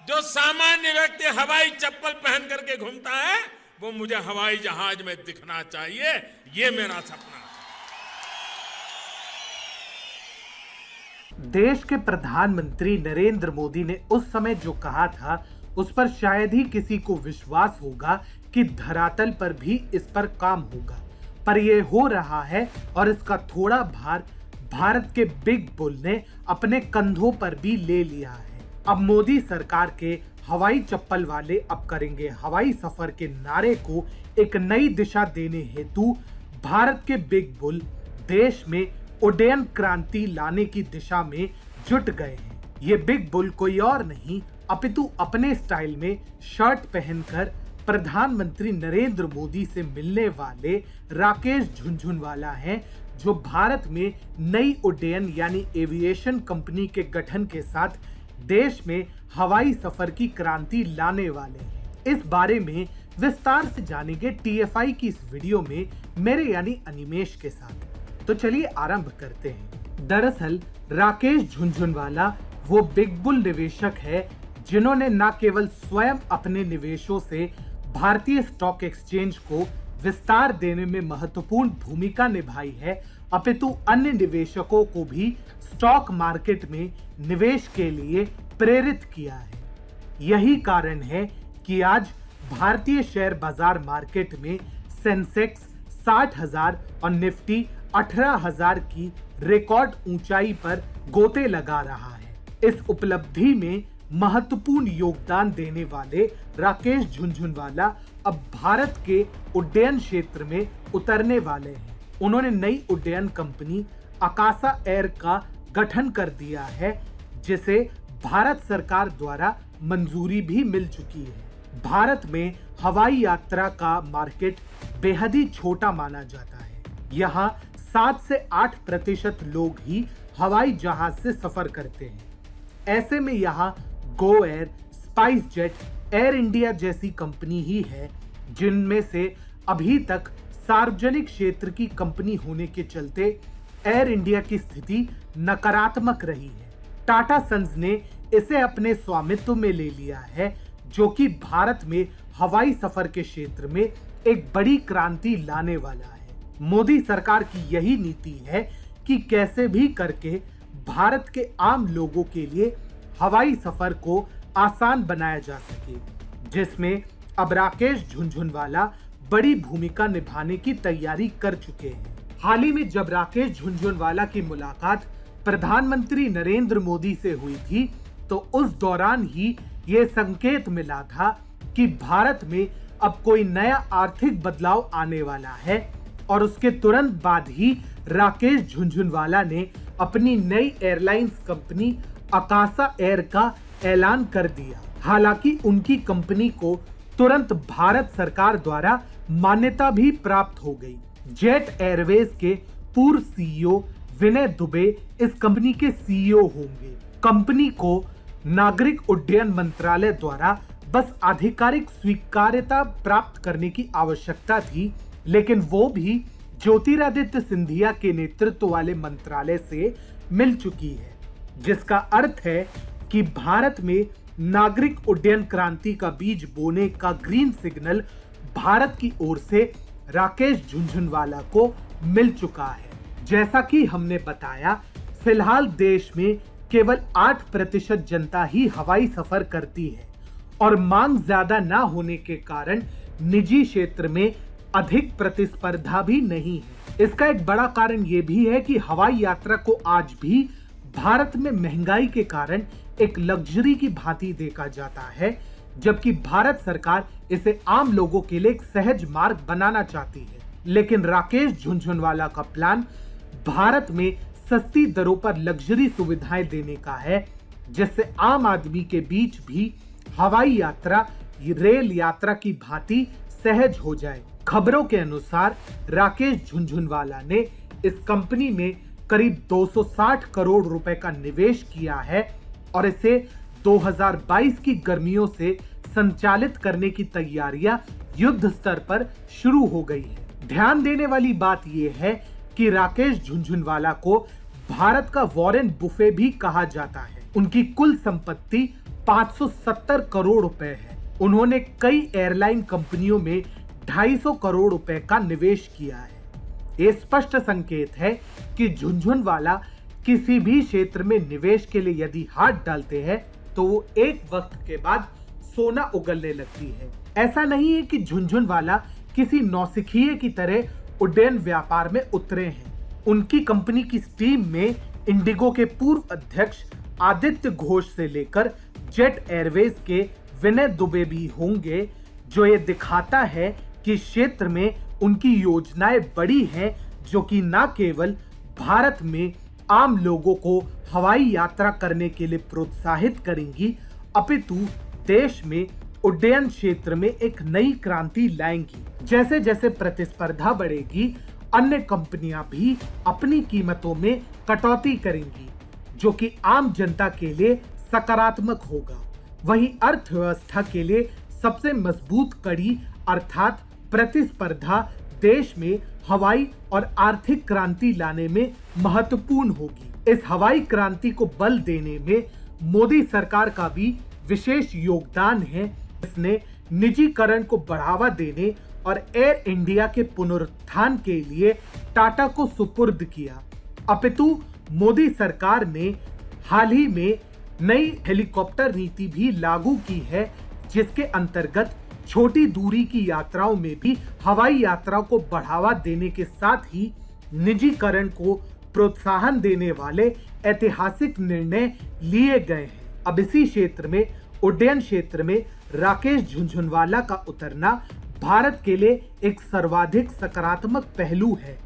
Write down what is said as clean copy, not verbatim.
जो सामान्य व्यक्ति हवाई चप्पल पहन करके घूमता है वो मुझे हवाई जहाज में दिखना चाहिए, ये मेरा सपना है। देश के प्रधानमंत्री नरेंद्र मोदी ने उस समय जो कहा था उस पर शायद ही किसी को विश्वास होगा कि धरातल पर भी इस पर काम होगा, पर यह हो रहा है और इसका थोड़ा भार भारत के बिग बुल ने अपने कंधों पर भी ले लिया है। अब मोदी सरकार के हवाई चप्पल वाले अब करेंगे हवाई सफर के नारे को एक नई दिशा देने हेतु भारत के बिग बुल देश में उड्डयन क्रांति लाने की दिशा में जुट गए हैं। ये बिग बुल कोई और नहीं अपितु अपने स्टाइल में शर्ट पहनकर प्रधानमंत्री नरेंद्र मोदी से मिलने वाले राकेश झुनझुनवाला हैं, जो भारत में नई उड्डयन यानी एविएशन कंपनी के गठन के साथ देश में हवाई सफर की क्रांति लाने वाले हैं। इस बारे में विस्तार से जानेंगे टीएफआई की इस वीडियो में मेरे यानी अनिमेश के साथ। तो चलिए आरंभ करते हैं। दरअसल राकेश झुनझुनवाला वो बिग बुल निवेशक है जिन्होंने न केवल स्वयं अपने निवेशों से भारतीय स्टॉक एक्सचेंज को विस्तार देने में महत्वपूर्ण भूमिका निभाई है, अपितु अन्य निवेशकों को भी स्टॉक मार्केट में निवेश के लिए प्रेरित किया है। यही कारण है कि आज भारतीय शेयर बाजार मार्केट में सेंसेक्स 60,000 और निफ्टी 18,000 की रिकॉर्ड ऊंचाई पर गोते लगा रहा है। इस उपलब्धि में महत्वपूर्ण योगदान देने वाले राकेश झुनझुनवाला अब भारत के उड्डयन क्षेत्र में उतरने वाले हैं। उन्होंने नई उड्डयन कंपनी आकाशा एयर का गठन कर दिया है, जिसे भारत सरकार द्वारा मंजूरी भी मिल चुकी है। भारत में हवाई यात्रा का मार्केट बेहद ही छोटा माना जाता है। यहाँ 7 से 8% लोग ही हवाई जहाज से सफर करते हैं। ऐसे में यहाँ Go Air, spice jet, air India जैसी कंपनी ही है जिनमें से अभी तक सार्वजनिक क्षेत्र की कंपनी होने के चलते एयर इंडिया की स्थिति नकारात्मक रही है। टाटा सन्स ने इसे अपने स्वामित्व में ले लिया है, जो कि भारत में हवाई सफर के क्षेत्र में एक बड़ी क्रांति लाने वाला है। मोदी सरकार की यही नीति है कि कैसे भी करके भारत के आम लोगों के लिए हवाई सफर को आसान बनाया जा सके, जिसमें अब राकेश झुनझुनवाला बड़ी भूमिका निभाने की तैयारी कर चुके हैं। हाल ही में जब राकेश झुनझुनवाला की मुलाकात प्रधानमंत्री नरेंद्र मोदी से हुई थी, तो उस दौरान ही ये संकेत मिला था कि भारत में अब कोई नया आर्थिक बदलाव आने वाला है, और उसके तुरंत बाद ही राकेश झुनझुनवाला ने अपनी नई एयरलाइंस कंपनी आकाशा एयर का ऐलान कर दिया। हालांकि उनकी कंपनी को तुरंत भारत सरकार द्वारा मान्यता भी प्राप्त हो गई। जेट एयरवेज के पूर्व सीईओ विनय दुबे इस कंपनी के सीईओ होंगे। कंपनी को नागरिक उड्डयन मंत्रालय द्वारा बस आधिकारिक स्वीकार्यता प्राप्त करने की आवश्यकता थी, लेकिन वो भी ज्योतिरादित्य सिंधिया के नेतृत्व वाले मंत्रालय से मिल चुकी है, जिसका अर्थ है कि भारत में नागरिक उड्डयन क्रांति का बीज बोने का ग्रीन सिग्नल भारत की ओर से राकेश झुनझुनवाला को मिल चुका है। जैसा कि हमने बताया, फिलहाल देश में केवल 8% जनता ही हवाई सफर करती है और मांग ज्यादा ना होने के कारण निजी क्षेत्र में अधिक प्रतिस्पर्धा भी नहीं है। इसका एक बड़ा कारण ये भी है कि हवाई यात्रा को आज भी भारत में महंगाई के कारण एक लग्जरी की भांति देखा जाता है, जबकि भारत सरकार इसे आम लोगों के लिए एक सहज मार्ग बनाना चाहती है। लेकिन राकेश झुनझुनवाला का प्लान भारत में सस्ती दरों पर लग्जरी सुविधाएं देने का है, जिससे आम आदमी के बीच भी हवाई यात्रा रेल यात्रा की भांति सहज हो जाए। खबरों के अनुसार राकेश झुनझुनवाला ने इस कंपनी में करीब 260 करोड़ रुपए का निवेश किया है और इसे 2022 की गर्मियों से संचालित करने की तैयारियां युद्ध स्तर पर शुरू हो गई है। ध्यान देने वाली बात यह है कि राकेश झुनझुनवाला को भारत का वॉरेन बुफे भी कहा जाता है। उनकी कुल संपत्ति 570 करोड़ रुपए है। उन्होंने कई एयरलाइन कंपनियों में 250 करोड़ रुपए का निवेश किया है। ये स्पष्ट संकेत है कि झुनझुनवाला किसी भी क्षेत्र में निवेश के लिए यदि हाथ डालते हैं तो वो एक वक्त के बाद सोना उगलने लगती है। ऐसा नहीं है कि झुनझुनवाला किसी नौसिखिए की तरह उड्डयन व्यापार में उतरे हैं। उनकी कंपनी की टीम में इंडिगो के पूर्व अध्यक्ष आदित्य घोष से लेकर जेट एयरवेज के विनय दुबे भी होंगे, जो ये दिखाता है कि क्षेत्र में उनकी योजनाएं बड़ी हैं, जो कि न केवल भारत में आम लोगों को हवाई यात्रा करने के लिए प्रोत्साहित करेंगी, अपितु देश में उड्डयन क्षेत्र में एक नई क्रांति लाएंगी। जैसे जैसे प्रतिस्पर्धा बढ़ेगी, अन्य कंपनियां भी अपनी कीमतों में कटौती करेंगी, जो कि आम जनता के लिए सकारात्मक होगा। वहीं अर्थव्यवस्था के लिए सबसे मजबूत कड़ी अर्थात प्रतिस्पर्धा देश में हवाई और आर्थिक क्रांति लाने में महत्वपूर्ण होगी। इस हवाई क्रांति को बल देने में मोदी सरकार का भी विशेष योगदान है, जिसने निजीकरण को बढ़ावा देने और एयर इंडिया के पुनरुत्थान के लिए टाटा को सुपुर्द किया। अपितु मोदी सरकार ने हाल ही में नई हेलीकॉप्टर नीति भी लागू की है, जिसके अंतर्गत छोटी दूरी की यात्राओं में भी हवाई यात्रा को बढ़ावा देने के साथ ही निजीकरण को प्रोत्साहन देने वाले ऐतिहासिक निर्णय लिए गए हैं। अब इसी क्षेत्र में उड्डयन क्षेत्र में राकेश झुनझुनवाला का उतरना भारत के लिए एक सर्वाधिक सकारात्मक पहलू है।